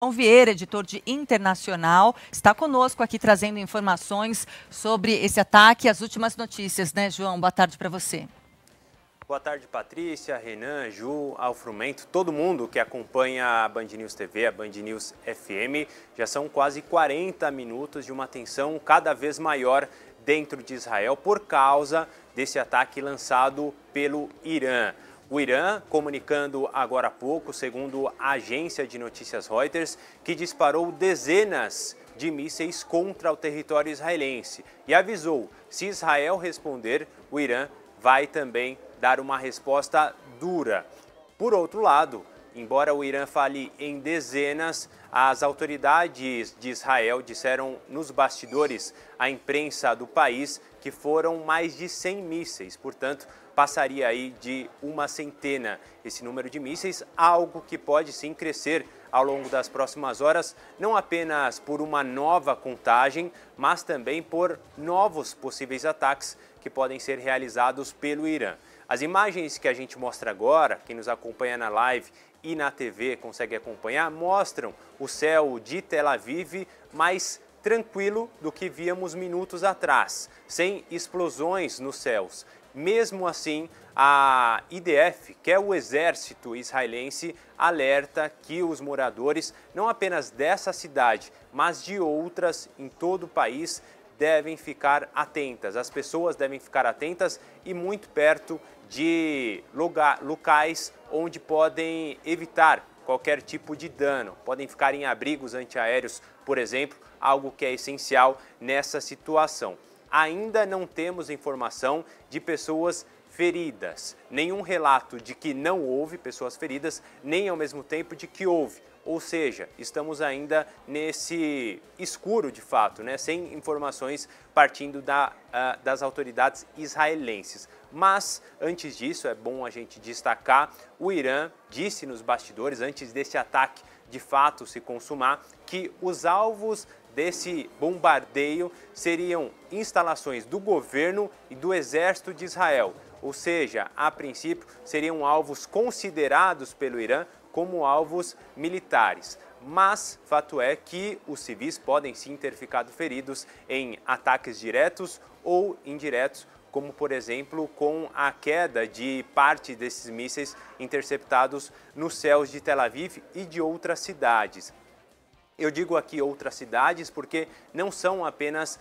João Vieira, editor de Internacional, está conosco aqui trazendo informações sobre esse ataque e as últimas notícias, né, João? Boa tarde para você. Boa tarde, Patrícia, Renan, Ju, Alfrumento, todo mundo que acompanha a Band News TV, a Band News FM. Já são quase 40 minutos de uma tensão cada vez maior dentro de Israel por causa desse ataque lançado pelo Irã. O Irã comunicando agora há pouco, segundo a agência de notícias Reuters, que disparou dezenas de mísseis contra o território israelense e avisou, se Israel responder, o Irã vai também dar uma resposta dura. Por outro lado, embora o Irã fale em dezenas, as autoridades de Israel disseram nos bastidores à imprensa do país que foram mais de 100 mísseis, portanto, passaria aí de uma centena esse número de mísseis, algo que pode sim crescer ao longo das próximas horas, não apenas por uma nova contagem, mas também por novos possíveis ataques que podem ser realizados pelo Irã. As imagens que a gente mostra agora, quem nos acompanha na live e na TV consegue acompanhar, mostram o céu de Tel Aviv mais tranquilo do que víamos minutos atrás, sem explosões nos céus. Mesmo assim, a IDF, que é o exército israelense, alerta que os moradores, não apenas dessa cidade, mas de outras em todo o país, devem ficar atentas. As pessoas devem ficar atentas e muito perto de locais onde podem evitar qualquer tipo de dano. Podem ficar em abrigos antiaéreos, por exemplo, algo que é essencial nessa situação. Ainda não temos informação de pessoas feridas, nenhum relato de que não houve pessoas feridas, nem ao mesmo tempo de que houve. Ou seja, estamos ainda nesse escuro de fato, né? Sem informações partindo das autoridades israelenses. Mas, antes disso, é bom a gente destacar, o Irã disse nos bastidores, antes desse ataque de fato se consumar, que os alvos desse bombardeio seriam instalações do governo e do exército de Israel. Ou seja, a princípio, seriam alvos considerados pelo Irã como alvos militares. Mas, fato é que os civis podem sim ter ficado feridos em ataques diretos ou indiretos, como, por exemplo, com a queda de parte desses mísseis interceptados nos céus de Tel Aviv e de outras cidades. Eu digo aqui outras cidades porque não são apenas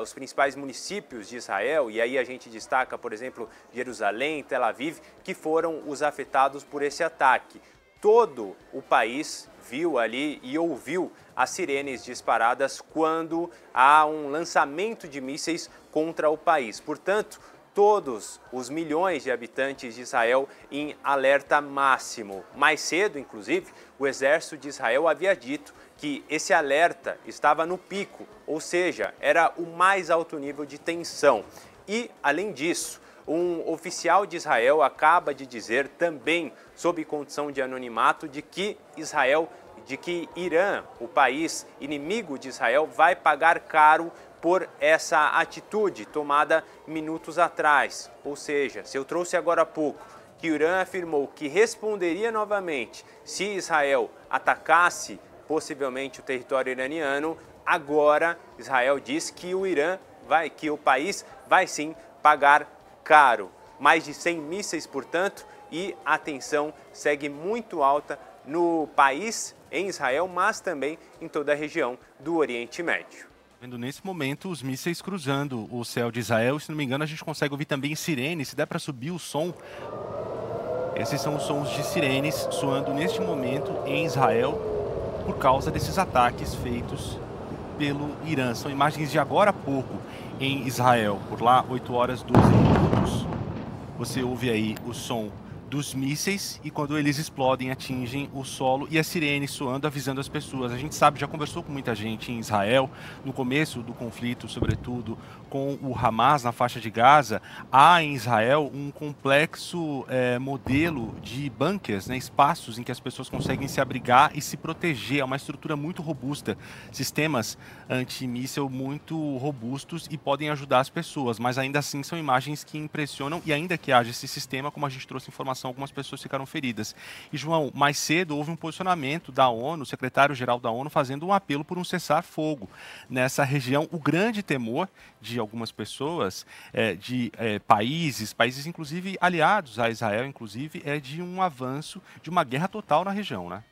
os principais municípios de Israel, e aí a gente destaca, por exemplo, Jerusalém, Tel Aviv, que foram os afetados por esse ataque. Todo o país viu ali e ouviu as sirenes disparadas quando há um lançamento de mísseis contra o país. Portanto, todos os milhões de habitantes de Israel em alerta máximo. Mais cedo, inclusive, o exército de Israel havia dito que esse alerta estava no pico, ou seja, era o mais alto nível de tensão. E, além disso, um oficial de Israel acaba de dizer também, sob condição de anonimato, de que Irã, o país inimigo de Israel, vai pagar caro por essa atitude tomada minutos atrás. Ou seja, se eu trouxe agora há pouco que o Irã afirmou que responderia novamente se Israel atacasse possivelmente o território iraniano, agora Israel diz que o país vai sim pagar caro. Mais de 100 mísseis, portanto, e a tensão segue muito alta no país, em Israel, mas também em toda a região do Oriente Médio. Vendo nesse momento os mísseis cruzando o céu de Israel, se não me engano a gente consegue ouvir também sirenes, se der para subir o som. Esses são os sons de sirenes soando neste momento em Israel por causa desses ataques feitos pelo Irã. São imagens de agora há pouco em Israel, por lá 8 horas 12 minutos. Você ouve aí o som dos mísseis e quando eles explodem atingem o solo e a sirene soando avisando as pessoas. A gente sabe, já conversou com muita gente em Israel, no começo do conflito, sobretudo com o Hamas na faixa de Gaza, há em Israel um complexo modelo de bunkers, né, espaços em que as pessoas conseguem se abrigar e se proteger. É uma estrutura muito robusta, sistemas antimíssel muito robustos e podem ajudar as pessoas, mas ainda assim são imagens que impressionam e ainda que haja esse sistema, como a gente trouxe informação informação, algumas pessoas ficaram feridas. E, João, mais cedo houve um posicionamento da ONU, o secretário-geral da ONU, fazendo um apelo por um cessar-fogo nessa região. O grande temor de algumas pessoas, de países inclusive aliados a Israel, inclusive, é de um avanço de uma guerra total na região, né?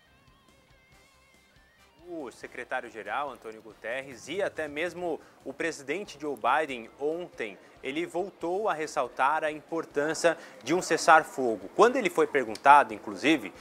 O secretário-geral, Antônio Guterres, e até mesmo o presidente Joe Biden, ontem, ele voltou a ressaltar a importância de um cessar-fogo. Quando ele foi perguntado, inclusive,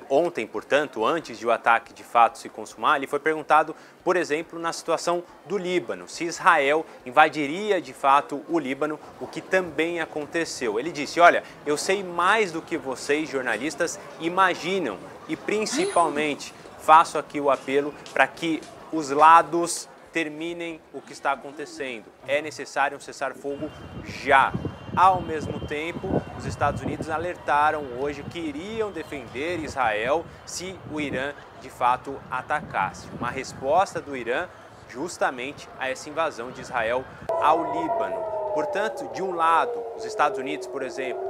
ontem, portanto, antes de o ataque de fato se consumar, ele foi perguntado, por exemplo, na situação do Líbano, se Israel invadiria de fato o Líbano, o que também aconteceu. Ele disse, olha, eu sei mais do que vocês, jornalistas, imaginam, e principalmente faço aqui o apelo para que os lados terminem o que está acontecendo. É necessário um cessar-fogo já. Ao mesmo tempo, os Estados Unidos alertaram hoje que iriam defender Israel se o Irã de fato atacasse. Uma resposta do Irã justamente a essa invasão de Israel ao Líbano. Portanto, de um lado, os Estados Unidos, por exemplo,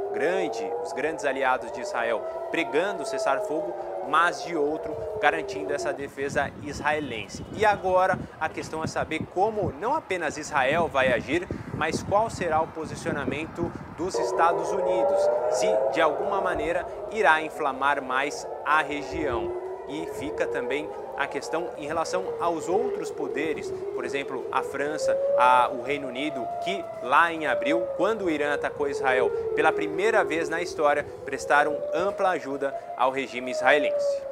os grandes aliados de Israel, pregando o cessar-fogo, mas de outro, garantindo essa defesa israelense. E agora a questão é saber como não apenas Israel vai agir, mas qual será o posicionamento dos Estados Unidos, se de alguma maneira irá inflamar mais a região. E fica também a questão em relação aos outros poderes, por exemplo, a França, o Reino Unido, que lá em abril, quando o Irã atacou Israel, pela primeira vez na história, prestaram ampla ajuda ao regime israelense.